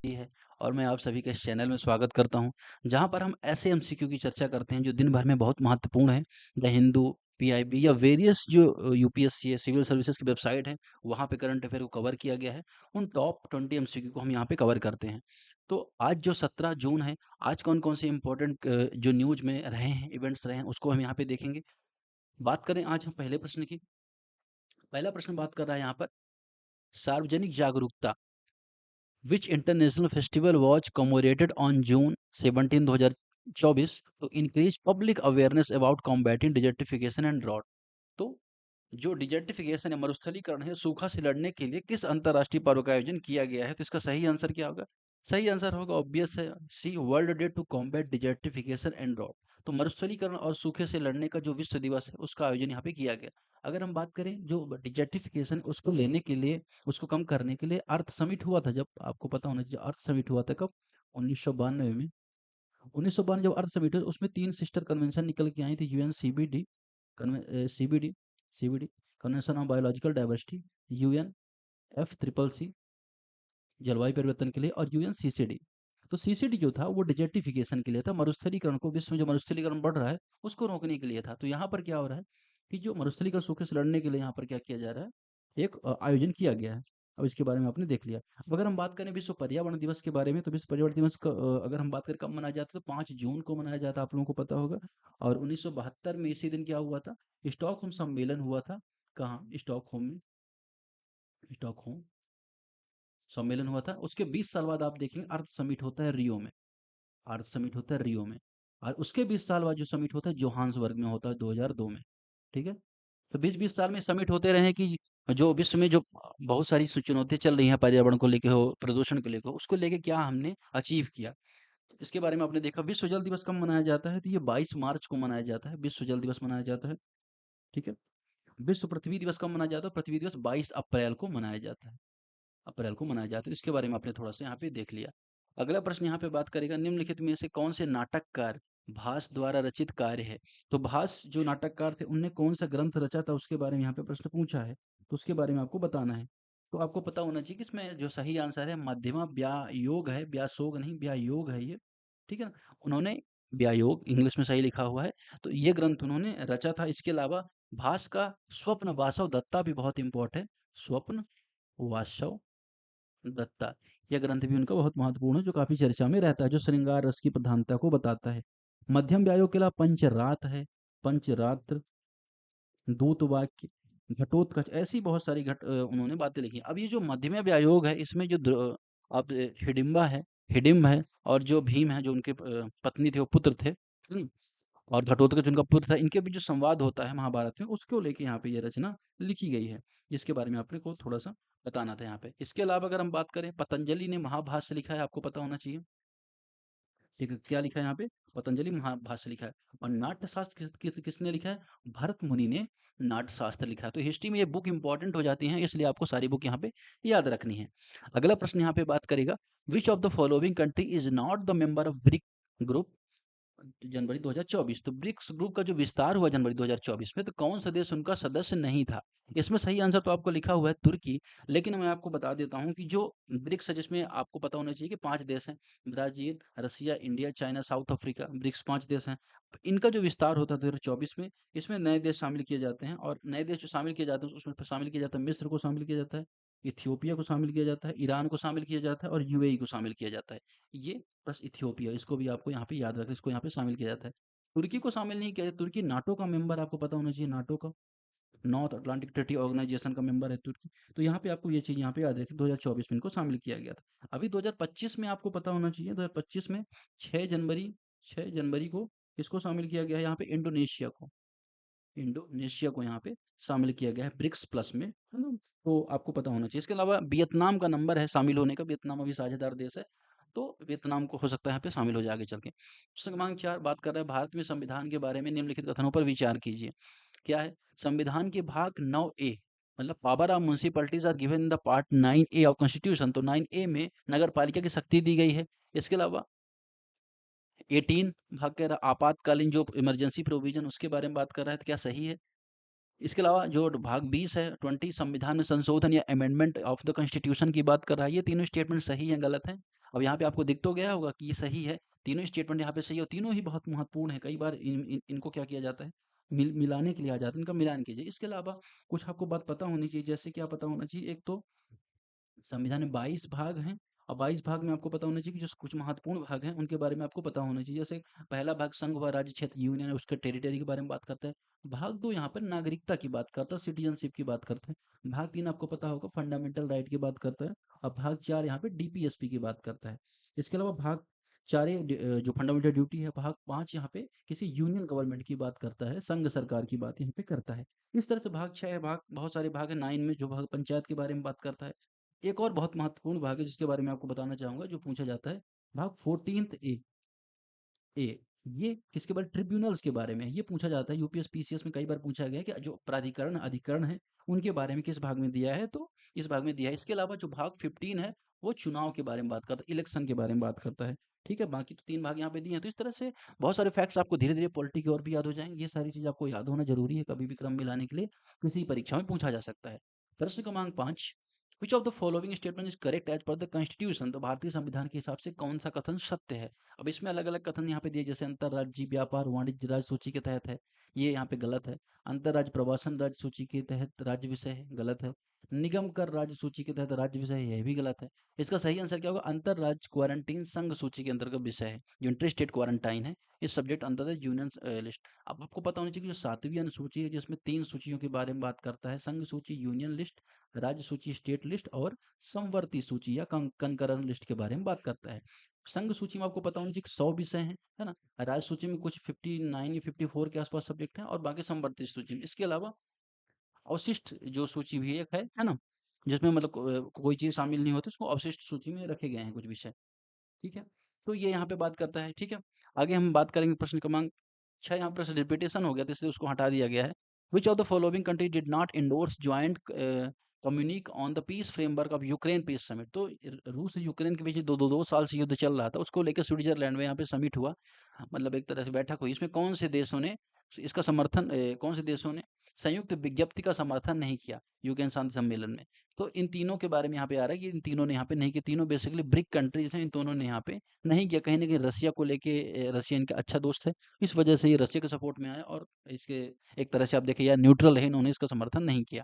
है और मैं आप सभी के इस चैनल में स्वागत करता हूं, जहां पर हम ऐसे एमसीक्यू की चर्चा करते हैं जो दिन भर में बहुत महत्वपूर्ण है। द हिंदू, पीआईबी या वेरियस जो यूपीएससी है, सिविल सर्विसेज की वेबसाइट है, वहां पे करंट अफेयर को कवर किया गया है। उन टॉप 20 एमसीक्यू को हम यहां पे कवर करते हैं। तो आज जो 17 जून है, आज कौन कौन से इंपॉर्टेंट जो न्यूज में रहे हैं, इवेंट्स रहे हैं, उसको हम यहाँ पे देखेंगे। बात करें आज हम पहले प्रश्न की। पहला प्रश्न बात कर रहा है यहाँ पर सार्वजनिक जागरूकता। Which international festival was commemorated on June 17, 2024 to increase public awareness about combating desertification and drought? तो जो डिजर्टिफिकेशन है, मरुस्थलीकरण है, सूखा से लड़ने के लिए किस अंतर्राष्ट्रीय पर्व का आयोजन किया गया है? तो इसका सही आंसर क्या होगा? सही आंसर होगा ऑब्वियस है C, world day to combat desertification and drought. तो मरुस्थलीकरण और सूखे से लड़ने का जो विश्व दिवस है, उसका आयोजन यहाँ पे किया गया। अगर हम बात करें जो डिजर्टिफिकेशन, उसको लेने के लिए, उसको कम करने के लिए अर्थ समिट हुआ था, जब आपको पता होना चाहिए अर्थ समिट हुआ था कब? 1992 में। 1992 जब अर्थ समिट हुआ, उसमें 3 सिस्टर कन्वेंशन निकल के आई थी। UNCBD, CBD CBD convention on biological diversity, UN F triple C जलवायु परिवर्तन के लिए, और यूएन सीसीडी। तो सीसीडी जो था वो डिजर्टिफिकेशन के लिए था, मरुस्थलीकरण को, विश्व में जो मरुस्थलीकरण बढ़ रहा है उसको रोकने के लिए था। तो यहाँ पर क्या हो रहा है कि जो मरुस्थलीकरण सूखे से लड़ने के लिए यहाँ पर क्या किया जा रहा है, एक आयोजन किया गया है। अब इसके बारे में आपने देख लिया। अब अगर हम बात करें विश्व पर्यावरण दिवस के बारे में, तो विश्व पर्यावरण दिवस का अगर हम बात करें कब मनाया जाता है, तो 5 जून को मनाया जाता है, आप लोगों को पता होगा। और 1972 में इसी दिन क्या हुआ था? स्टॉकहोम सम्मेलन हुआ था। कहाँ? स्टॉकहोम में। स्टॉकहोम सम्मेलन हुआ था। उसके 20 साल बाद आप देखेंगे अर्थ समिट होता है रियो में। अर्थ समिट होता है रियो में। और उसके 20 साल बाद जो समिट होता है जोहान्सबर्ग में होता है 2002 में। ठीक है। तो 20-20 साल में समिट होते रहे हैं कि जो विश्व में जो बहुत सारी चुनौतियां चल रही हैं, पर्यावरण को लेके हो, प्रदूषण को लेके हो, उसको लेके क्या हमने अचीव किया। तो इसके बारे में आपने देखा। विश्व जल दिवस कब मनाया जाता है? तो ये 22 मार्च को मनाया जाता है, विश्व जल दिवस मनाया जाता है। ठीक है। विश्व पृथ्वी दिवस कब मनाया जाता है? पृथ्वी दिवस 22 अप्रैल को मनाया जाता है। अप्रैल को मनाया जाता है। इसके बारे में आपने थोड़ा-सा यहाँ पे देख लिया। अगला प्रश्न यहाँ पे बात करेगा, निम्नलिखित में से कौन से नाटककार भास द्वारा रचित कार्य है? तो भास जो नाटककार थे, उनने कौन-सा ग्रंथ रचा था, उसके बारे में यहाँ पे प्रश्न पूछा है। तो उसके बारे में आपको बताना है। तो आपको पता होना चाहिए कि इसमें जो सही आंसर है मध्यमा व्यायोग है, व्यासोग नहीं, व्यायोग है ये। ठीक है ना? उन्होंने व्यायोग इंग्लिश में सही लिखा हुआ है, तो ये ग्रंथ उन्होंने रचा था। इसके अलावा भास का स्वप्न वासव दत्ता भी बहुत इम्पोर्टेंट है। स्वप्न वासव दत्ता, यह ग्रंथ भी उनका बहुत महत्वपूर्ण है, जो काफी चर्चा में रहता है, जो श्रृंगार रस की प्रधानता को बताता है। मध्यम व्यायोग के अलावा पंचरात है, पंचरात्र, दूत वाक्य, घटोत्कच, ऐसी बहुत सारी उन्होंने बातें लिखी हैं। अब ये जो मध्यम व्यायोग है, इसमें जो अब हिडिंबा है, हिडिंब है, और जो भीम है, जो उनके पत्नी थे, वो पुत्र थे। और घटोत्कच उनका पुत्र था। इनके बीच जो संवाद होता है महाभारत में, उसको लेके यहाँ पे ये रचना लिखी गई है, जिसके बारे में आपने को थोड़ा सा बताना था यहाँ पे। इसके अलावा अगर हम बात करें, पतंजलि ने महाभाष्य लिखा है, आपको पता होना चाहिए। ठीक है, क्या लिखा है यहाँ पे? पतंजलि महाभाष्य लिखा है। और नाट्य शास्त्र किसने लिखा है? भरत मुनि ने नाट्य शास्त्र लिखा है। तो हिस्ट्री में ये बुक इंपॉर्टेंट हो जाती हैं, इसलिए आपको सारी बुक यहाँ पे याद रखनी है। अगला प्रश्न यहाँ पे बात करेगा, which of the following country is not the member of BRIC group January 2024? तो ब्रिक्स ग्रुप का जो विस्तार हुआ जनवरी 2024 में, तो कौन सा देश उनका सदस्य नहीं था? इसमें सही आंसर तो आपको लिखा हुआ है तुर्की। लेकिन मैं आपको बता देता हूँ कि जो ब्रिक्स है, जिसमें आपको पता होना चाहिए कि 5 देश हैं, Brazil, Russia, India, China, South Africa, BRICS 5 देश हैं। इनका जो विस्तार होता है 2024 में, इसमें नए देश शामिल किए जाते हैं, और नए देश जो शामिल किए जाते हैं उसमें शामिल किया जाता है, मिस्र को शामिल किया जाता है, इथियोपिया को शामिल किया जाता है, ईरान को शामिल किया जाता है, और यूएई को शामिल किया जाता है। ये प्लस इथियोपिया, इसको भी आपको यहाँ पे याद रखना, इसको यहाँ पे शामिल किया जाता है। तुर्की को शामिल नहीं किया जाता। तुर्की नाटो का मेंबर, आपको पता होना चाहिए, नाटो का, नॉर्थ अटलांटिक ट्रीटी ऑर्गेनाइजेशन का मेंबर है तुर्की। तो यहाँ पे आपको ये चीज़ यहाँ पे याद रखिए, 2024 में इनको शामिल किया गया था। अभी 2025 में आपको पता होना चाहिए, 2025 में 6 जनवरी 6 जनवरी को किसको शामिल किया गया है यहाँ पे? इंडोनेशिया को। इंडोनेशिया को यहाँ पे शामिल किया गया है ब्रिक्स प्लस में, है ना? तो आपको पता होना चाहिए। इसके अलावा वियतनाम का नंबर है शामिल होने का, वियतनाम अभी साझेदार देश है, तो वियतनाम को हो सकता है यहाँ पे शामिल हो जाए आगे चल के। प्रश्न क्रमांक 4 बात कर रहा है, भारत में संविधान के बारे में निम्नलिखित कथनों पर विचार कीजिए। क्या है? संविधान के भाग 9 ए, मतलब power of municipalities are given in the part 9 A of constitution, तो 9 ए में नगर पालिका की शक्ति दी गई है। इसके अलावा 18 भाग कह रहा आपातकालीन जो इमरजेंसी प्रोविजन, उसके बारे में बात कर रहा है, तो क्या सही है? इसके अलावा जो भाग 20 है 20 संविधान में संशोधन या अमेंडमेंट ऑफ द कॉन्स्टिट्यूशन की बात कर रहा है। ये तीनों स्टेटमेंट सही है, गलत है? अब यहाँ पे आपको दिख तो गया होगा कि ये सही है, तीनों स्टेटमेंट यहाँ पे सही है और तीनों ही बहुत महत्वपूर्ण है। कई बार इनको क्या किया जाता है, मिलाने के लिए आ जाता है, इनका मिलान कीजिए। इसके अलावा कुछ आपको बात पता होनी चाहिए, जैसे क्या पता होना चाहिए, एक तो संविधान में 22 भाग हैं और 22 भाग में आपको पता होना चाहिए कि जो कुछ महत्वपूर्ण भाग हैं उनके बारे में आपको पता होना चाहिए। जैसे पहला भाग संघ व राज्य क्षेत्र यूनियन है, उसके टेरिटरी के बारे में बात करता है। भाग 2 यहाँ पर नागरिकता की बात करता है, सिटीजनशिप की बात करता है। भाग 3 आपको पता होगा फंडामेंटल राइट की बात करता है और भाग 4 यहाँ पे डीपीएसपी की बात करता है। इसके अलावा भाग 4 जो फंडामेंटल ड्यूटी है, भाग 5 यहाँ पे किसी यूनियन गवर्नमेंट की बात करता है, संघ सरकार की बात यहाँ पे करता है। इस तरह से भाग 6 भाग, बहुत सारे भाग है 9 में जो भाग पंचायत के बारे में बात करता है। एक और बहुत महत्वपूर्ण भाग है जिसके बारे में आपको बताना चाहूँगा, जो पूछा जाता है, भाग 14th ए ए ये किसके बारे, ट्रिब्यूनल्स के बारे में ये पूछा जाता है। यूपीएस पीसीएस में कई बार पूछा गया है कि जो प्राधिकरण अधिकरण है उनके बारे में किस भाग में दिया है, तो इस भाग में दिया है। इसके अलावा जो भाग 15 है वो चुनाव के बारे में बात करता है, इलेक्शन के बारे में बात करता है। ठीक है, बाकी तो 3 भाग यहाँ पे दिए हैं। तो इस तरह से बहुत सारे फैक्ट्स आपको धीरे धीरे पॉलिटी की और भी याद हो जाएंगे। ये सारी चीज आपको याद होना जरूरी है, कभी भी क्रम मिलाने के लिए किसी परीक्षा में पूछा जा सकता है। प्रश्न क्रमांक 5, which of the following statement is correct as per the constitution, तो भारतीय संविधान के हिसाब से कौन सा कथन सत्य है। अब इसमें अलग अलग कथन यहाँ पे दिए, जैसे अंतर्राज्यीय व्यापार वाणिज्य राज्य सूची के तहत है, ये यहाँ पे गलत है। अंतर्राज्य प्रवासन राज्य सूची के तहत राज्य विषय है, गलत है। निगम कर राज्य सूची के तहत राज्य विषय है, यह भी गलत है। इसका सही आंसर क्या होगा, अंतर्राज्य क्वारंटीन संघ सूची के अंतर्गत विषय है, जो इंटर स्टेट क्वारंटाइन है, इस सब्जेक्ट अंदर है यूनियन लिस्ट। अब आपको पता होना चाहिए कि जो 7वीं अनुसूची है जिसमें 3 सूचियों के बारे में बात करता है, संघ सूची, यूनियन लिस्ट, राज्य सूची स्टेट लिस्ट और समवर्ती सूची या कंकरन लिस्ट के बारे में बात करता है। संघ सूची में आपको पता होना चाहिए कि 100 विषय हैं, है ना। राज्य सूची में कुछ 59 या 54 के आसपास सब्जेक्ट हैं और बाकी समवर्ती सूची में। इसके अलावा अवशिष्ट जो सूची भी एक है ना, जिसमें मतलब कोई चीज शामिल नहीं होती, उसको अवशिष्ट सूची में रखे गए हैं कुछ विषय। ठीक है, तो ये यहाँ पे बात करता है। ठीक है, आगे हम बात करेंगे प्रश्न क्रमांक 6। यहाँ प्रश्न रिपीटेशन हो गया तो इसलिए उसको हटा दिया गया है। Which of the following country did not endorse joint communique on the peace framework of Ukraine peace summit, तो रूस और यूक्रेन के बीच दो साल से युद्ध चल रहा था, उसको लेकर स्विट्जरलैंड में यहाँ पे समिट हुआ, मतलब एक तरह से बैठक हुई। इसमें कौन से देशों ने इसका समर्थन, कौन से देशों ने संयुक्त विज्ञप्ति का समर्थन नहीं किया यूक्रेन शांति सम्मेलन में। तो इन तीनों के बारे में यहाँ पे आ रहा है कि इन तीनों ने यहाँ पे नहीं किया। तीनों बेसिकली ब्रिक कंट्रीज हैं, इन दोनों ने यहाँ पे नहीं किया। कहीं ना कहीं रसिया को लेके, रसिया इनका अच्छा दोस्त है, इस वजह से ये रसिया के सपोर्ट में आया और इसके एक तरह से आप देखिए यार न्यूट्रल है, इन्होंने इसका समर्थन नहीं किया।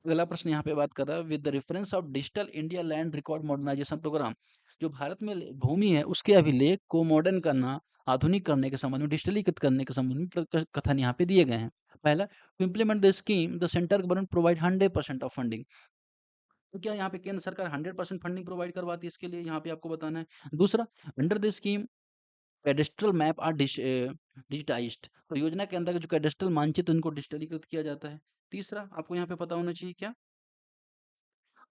अगला प्रश्न यहाँ पे बात कर रहा है, with the reference of digital India land record modernisation programme, जो भारत में भूमि है उसके अभिलेख को मॉडर्न करना, आधुनिक करने के संबंध में, डिजिटलीकृत करने के संबंध में कथन यहाँ पे दिए गए हैं। पहला, to implement the scheme the central government provide 100% of funding, तो क्या यहाँ पे केंद्र सरकार 100% फंडिंग प्रोवाइड करवाती है, इसके लिए यहाँ पे आपको बताना है। दूसरा, under the scheme cadastral map are digitised, तो योजना के अंदर जो कैडेस्ट्रल मानचित्र उनको डिजिटलीकृत किया जाता है। तीसरा, आपको यहाँ पे पता होना चाहिए क्या,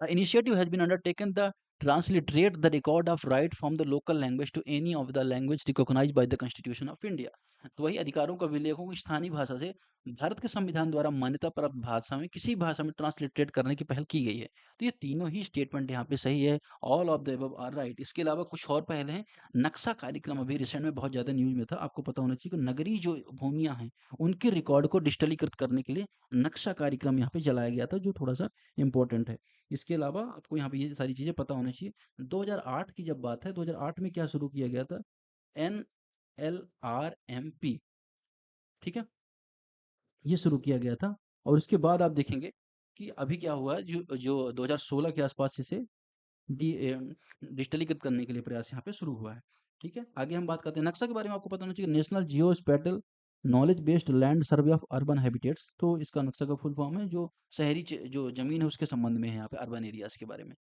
initiative has been undertaken the transliterate the record of right from the local language to any of the language recognized by the constitution of India, तो वही अधिकारों का विलेखों को स्थानीय भाषा से भारत के संविधान द्वारा मान्यता प्राप्त भाषा में किसी भाषा में ट्रांसलिटरेट करने की पहल की गई है। तो ये तीनों ही स्टेटमेंट यहाँ पे सही है, all of the above are right. इसके अलावा कुछ और पहल हैं। नक्शा कार्यक्रम अभी रिसेंट में बहुत ज्यादा न्यूज में था, आपको पता होना चाहिए कि नगरीय जो भूमियां हैं उनके रिकॉर्ड को डिजिटलीकृत करने के लिए नक्शा कार्यक्रम यहाँ पे चलाया गया था, जो थोड़ा सा इंपॉर्टेंट है। इसके अलावा आपको यहाँ पे ये सारी चीज़ें पता होनी चाहिए। 2008 की जब बात है, 2008 में क्या शुरू किया गया था, NLRMP, ठीक है, ये शुरू किया गया था। और उसके बाद आप देखेंगे कि अभी क्या हुआ है, जो जो 2016 के आसपास इसे डिजिटलीकृत करने के लिए प्रयास यहाँ पे शुरू हुआ है। ठीक है, आगे हम बात करते हैं नक्शा के बारे में। आपको पता होना चाहिए national geospatial knowledge based land survey of urban habitats, तो इसका नक्शा का फुल फॉर्म है जो शहरी जो जमीन है उसके संबंध में है, यहाँ पे अर्बन एरियाज के बारे में।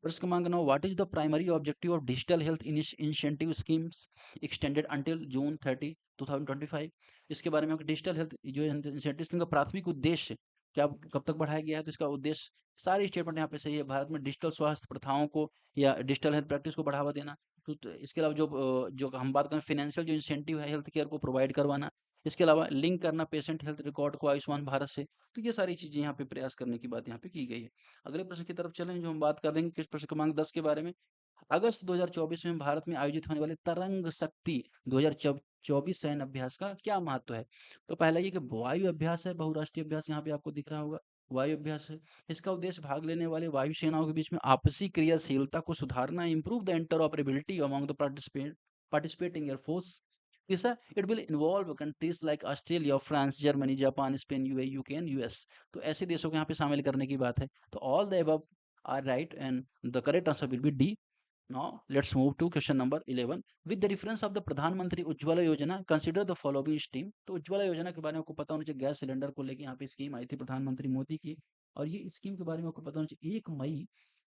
प्रश्न क्रमांक 9, what is the primary objective of digital health incentive schemes extended until June 30 2025, इसके बारे में डिजिटल हेल्थ जो इंसेंटिव स्कीम का प्राथमिक उद्देश्य क्या कब तक बढ़ाया गया है, तो इसका उद्देश्य, सारी स्टेटमेंट यहाँ पे सही है, भारत में डिजिटल स्वास्थ्य प्रथाओं को या डिजिटल हेल्थ प्रैक्टिस को बढ़ावा देना। तो इसके अलावा जो हम बात करें फाइनेंशियल जो इंसेंटिव है हेल्थ केयर को प्रोवाइड करवाना, इसके अलावा लिंक करना पेशेंट हेल्थ रिकॉर्ड को आयुष्मान भारत से, तो ये सारी चीजें यहाँ पे प्रयास करने की बात यहाँ पे की गई है। अगले प्रश्न की तरफ चलें, जो हम बात कर रहे हैं किस प्रश्न क्रमांक 10 के बारे में। अगस्त 2024 में भारत में आयोजित होने वाले तरंग शक्ति 2024 24 सैन्य अभ्यास का क्या महत्व है? तो पहला ये कि वायु अभ्यास है, बहुराष्ट्रीय अभ्यास यहाँ पे आपको दिख रहा होगा, वायु अभ्यास है। इसका उद्देश्य भाग लेने वाले वायु सेनाओं के बीच में आपसी क्रियाशीलता को सुधारना, improve the interoperability among the participating air force. तीसरा, it will involve countries like Australia, France, Germany, Japan, Spain, UAE, UK and US. तो ऐसे देशों को यहाँ पे शामिल करने की बात है। तो all the above are right and the correct answer will be D. Now let's move to question number 11. With the reference of the प्रधानमंत्री उज्ज्वला योजना, consider the following scheme. तो उज्ज्वला योजना के बारे में आपको पता होना चाहिए, गैस सिलेंडर को लेके यहाँ पे स्कीम आई थी प्रधानमंत्री मोदी की, और ये स्कीम के बारे में आपको पता होना चाहिए 1 मई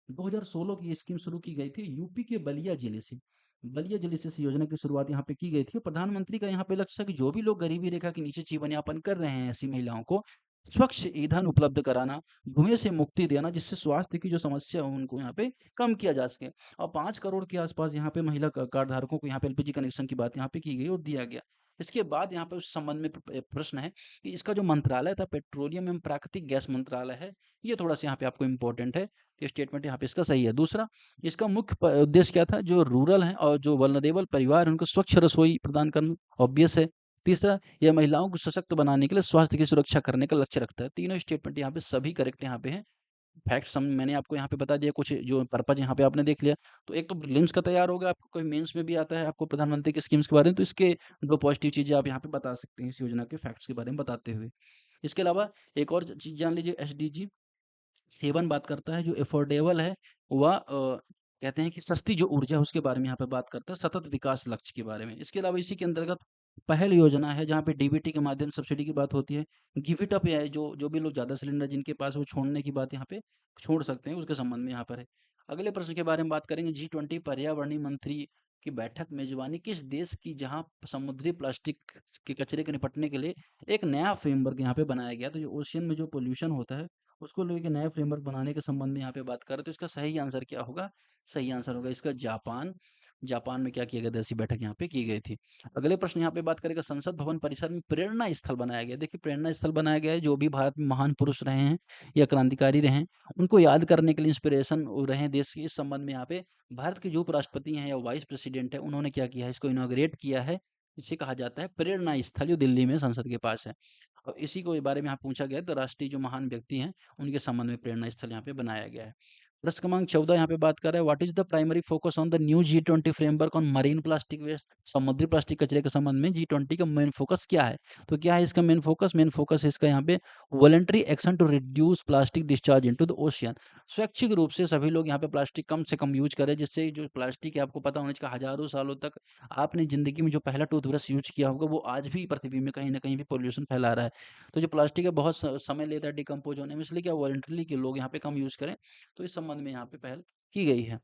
2016 की ये स्कीम शुरू की गई थी यूपी के बलिया जिले से। बलिया जिले से इस योजना की शुरुआत यहाँ पे की गई थी। प्रधानमंत्री का यहाँ पे लक्ष्य है कि जो भी लोग गरीबी रेखा के नीचे जीवन यापन कर रहे हैं, ऐसी महिलाओं को स्वच्छ ईंधन उपलब्ध कराना, धुएं से मुक्ति देना, जिससे स्वास्थ्य की जो समस्या है उनको यहाँ पे कम किया जा सके। और 5 करोड़ के आसपास यहाँ पे महिला कार्ड धारकों को यहाँ पे एलपीजी कनेक्शन की बात यहाँ पे की गई और दिया गया। इसके बाद यहाँ पे उस संबंध में प्रश्न है कि इसका जो मंत्रालय था पेट्रोलियम एवं प्राकृतिक गैस मंत्रालय है, ये थोड़ा सा यहाँ पे आपको इम्पोर्टेंट है। ये स्टेटमेंट यहाँ पे इसका सही है। दूसरा, इसका मुख्य उद्देश्य क्या था, जो रूरल है और जो वल्नरेबल परिवार है उनको स्वच्छ रसोई प्रदान करना, ऑब्वियस है। तीसरा, यह महिलाओं को सशक्त बनाने के लिए स्वास्थ्य की सुरक्षा करने का लक्ष्य रखता है। तीनों स्टेटमेंट यहाँ पे सभी करेक्ट यहाँ पे हैं। फैक्ट सम मैंने आपको यहाँ पे बता दिया, कुछ जो पर्पज यहाँ पे आपने देख लिया। तो एक तो प्रीलिम्स का तैयार हो गया, आपको कोई मेंस में भी आता है आपको प्रधानमंत्री की स्कीम्स के बारे में, तो इसके 2 पॉजिटिव चीज़ें आप यहाँ पे बता सकते हैं इस योजना के फैक्ट्स के बारे में बताते हुए। इसके अलावा एक और चीज़ जान लीजिए, एसडीजी 7 बात करता है जो अफोर्डेबल है, वह कहते हैं कि सस्ती जो ऊर्जा है उसके बारे में यहाँ पे बात करता है, सतत विकास लक्ष्य के बारे में। इसके अलावा इसी के अंतर्गत पहल योजना है जहाँ पे डीबीटी के माध्यम से सब्सिडी की बात होती है। गिव इट अप है, जो भी लोग ज़्यादा सिलेंडर जिनके पास, वो छोड़ने की बात यहाँ पे छोड़ सकते हैं, उसके संबंध में यहाँ पर है। अगले प्रश्न के बारे में बात करेंगे, G20 पर्यावरणीय मंत्री की बैठक मेजबानी किस देश की, जहाँ समुद्री प्लास्टिक के कचरे के निपटने के लिए एक नया फ्रेमवर्क यहाँ पे बनाया गया। तो जो ओशियन में जो पोल्यूशन होता है उसको लेके नए फ्रेमवर्क बनाने के संबंध में यहाँ पे बात कर रहे हैं। तो इसका सही आंसर क्या होगा? सही आंसर होगा इसका जापान। जापान में क्या किया गया था, ऐसी बैठक यहाँ पे की गई थी। अगले प्रश्न यहाँ पे बात करेगा, संसद भवन परिसर में प्रेरणा स्थल बनाया गया। देखिए प्रेरणा स्थल बनाया गया है, जो भी भारत में महान पुरुष रहे हैं या क्रांतिकारी रहे हैं उनको याद करने के लिए, इंस्पिरेशन रहे हैं देश के, इस संबंध में यहाँ पे भारत के जो उपराष्ट्रपति हैं या वाइस प्रेसिडेंट है उन्होंने क्या किया है, इसको इनॉग्रेट किया है। इसे कहा जाता है प्रेरणा स्थल, जो दिल्ली में संसद के पास है। और इसी को बारे में यहाँ पूछा गया है, तो राष्ट्रीय जो महान व्यक्ति हैं उनके संबंध में प्रेरणा स्थल यहाँ पे बनाया गया है। प्रश्न क्रमांक 14 यहाँ पे बात कर रहा है, what is the primary focus on the new G20 framework on marine plastic waste. समुद्री प्लास्टिक कचरे के संबंध में G20 का मेन फोकस क्या है? तो क्या है इसका मेन फोकस? मेन फोकस इसका यहाँ पे voluntary action to reduce plastic discharge into the ocean. स्वैच्छिक रूप से सभी लोग यहाँ पे प्लास्टिक कम से कम यूज करें, जिससे जो प्लास्टिक है आपको पता होना चाहिए हजारों सालों तक आपने जिंदगी में जो पहला टूथब्रश यूज किया होगा वो आज भी पृथ्वी में कहीं ना कहीं भी पोल्यूशन फैला रहा है। तो जो प्लास्टिक है बहुत समय लेता है डिकम्पोज होने में, इसलिए क्या वॉलंटरली के लोग यहाँ पे कम यूज करें। तो इस संबंध में यहाँ पे पहल की गई है।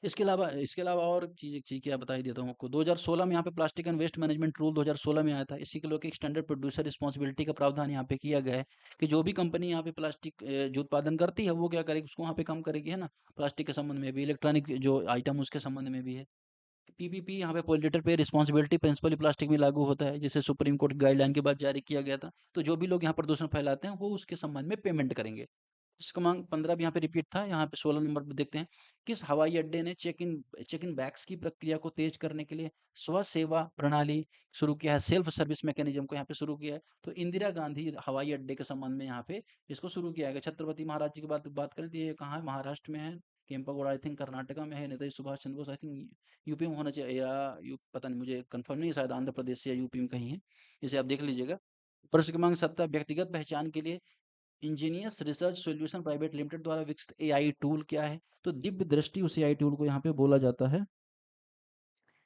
इसके अलावा और चीज़ क्या बता ही देता हूँ आपको। 2016 में यहाँ पे plastic and waste management rule 2016 में आया था। इसी के लोग एक स्टैंडर्ड प्रोड्यूसर रिस्पॉन्सिबिलिटी का प्रावधान यहाँ पे किया गया है कि जो भी कंपनी यहाँ पे प्लास्टिक जो उत्पादन करती है वो क्या करेगी, उसको वहाँ पे कम करेगी, है ना। प्लास्टिक के संबंध में भी, इलेक्ट्रॉनिक जो आइटम उसके संबंध में भी है। पीपीपी यहाँ पे पोल्यूटर पे रिस्पॉन्सिबिलिटी प्रिंसिपल प्लास्टिक में लागू होता है, जिसे सुप्रीम कोर्ट गाइडलाइन के बाद जारी किया गया था। तो जो भी लोग यहाँ प्रदूषण फैलाते हैं वो उसके संबंध में पेमेंट करेंगे। इसका मांग 15 भी यहाँ पे रिपीट था। यहाँ पे 16 नंबर पे देखते हैं, किस हवाई अड्डे ने चेक इन बैग्स की प्रक्रिया को तेज करने के लिए स्व सेवा प्रणाली शुरू किया है, सेल्फ सर्विस मैकेनिज्म को यहाँ पे शुरू किया है। तो इंदिरा गांधी हवाई अड्डे के संबंध में यहाँ पे इसको शुरू किया है। छत्रपति महाराज जी की बात करें तो ये कहाँ है, महाराष्ट्र में है। केम्पागोड़ा आई थिंक कर्नाटका में है। Netaji Subhash Chandra Bose I think UP में होना चाहिए, या पता नहीं, मुझे कंफर्म नहीं, शायद आंध्र प्रदेश या यूपी में कहीं है। इसे आप देख लीजिएगा। प्रश्न क्रमांक 17, व्यक्तिगत पहचान के लिए engineers research solution private limited द्वारा विकसित एआई टूल क्या है? तो दिव्य दृष्टि उस एआई टूल को यहाँ पे बोला जाता है।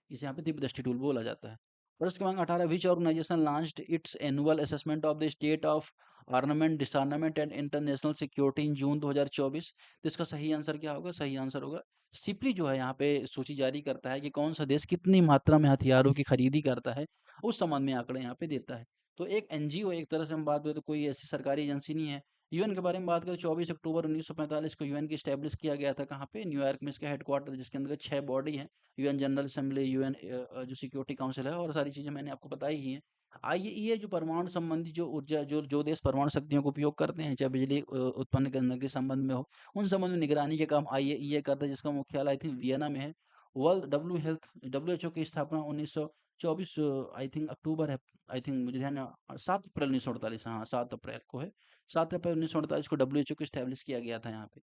इसे यहाँ पे दिव्य दृष्टि टूल बोला जाता है। प्रश्न क्रमांक 18, which organization launched its annual assessment of the state of armament disarmament and international security in June 2024। तो इसका सही आंसर क्या होगा? सही आंसर होगा सिपली जो है यहाँ पे सूची जारी करता है कि कौन सा देश कितनी मात्रा में हथियारों की खरीदी करता है, उस संबंध में आंकड़े यहाँ पे देता है। तो एक एनजीओ, एक तरह से हम बात करें तो कोई ऐसी सरकारी एजेंसी नहीं है। यूएन के बारे में बात करें, 24 अक्टूबर 1945 को यूएन की स्टैब्लिश किया गया था। कहाँ पे? न्यूयॉर्क में इसका हेडक्वार्टर, जिसके अंदर 6 बॉडी है, यूएन जनरल असेंबली, यूएन जो सिक्योरिटी काउंसिल है, और सारी चीज़ें मैंने आपको बताई ही हैं। आईएईए जो परमाणु संबंधी जो ऊर्जा, जो देश परमाणु शक्तियों का उपयोग करते हैं, चाहे बिजली उत्पन्न करने के संबंध में हो, उन संबंध में निगरानी के काम आईएईए करता है, जिसका मुख्यालय आई थिंक वियना में है। वर्ल्ड डब्ल्यूएचओ की स्थापना 1924 आई थिंक अक्टूबर है, आई थिंक मुझे ध्यान 7 अप्रैल 1948, हाँ 7 अप्रैल को है, 7 अप्रैल 1948 को डब्ल्यूएचओ को स्टैब्लिश किया गया था यहाँ पे।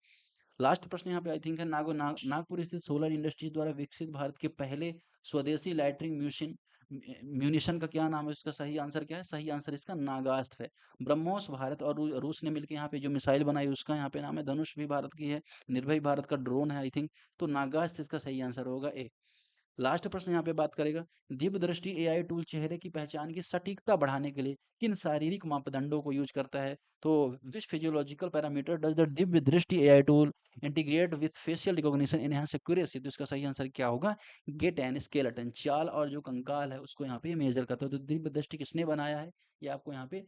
लास्ट प्रश्न यहाँ पे आई थिंक है नागपुर स्थित सोलर इंडस्ट्रीज द्वारा विकसित भारत के पहले स्वदेशी लाइटनिंग म्यूशिन म्यूनिशन का क्या नाम है, इसका सही आंसर क्या है? सही आंसर इसका नागास्त्र है। ब्रह्मोस भारत और रूस ने मिलकर यहाँ पे जो मिसाइल बनाई उसका यहाँ पे नाम है, धनुष भी भारत की है, निर्भय भारत का ड्रोन है आई थिंक, तो नागास्त्र इसका सही आंसर होगा ए। लास्ट प्रश्न यहाँ पे बात करेगा, दिव्य दृष्टि एआई टूल चेहरे की पहचान की सटीकता बढ़ाने के लिए किन शारीरिक मापदंडों को यूज करता है? तो विच physiological parameter does the Divya दृष्टि AI tool integrate with facial recognition enhance accuracy? तो इसका सही आंसर क्या होगा? गेट एंड स्केलेटन, चाल और जो कंकाल है उसको यहाँ पे मेजर करता है। तो दिव्य दृष्टि किसने बनाया है, ये आपको यहाँ पे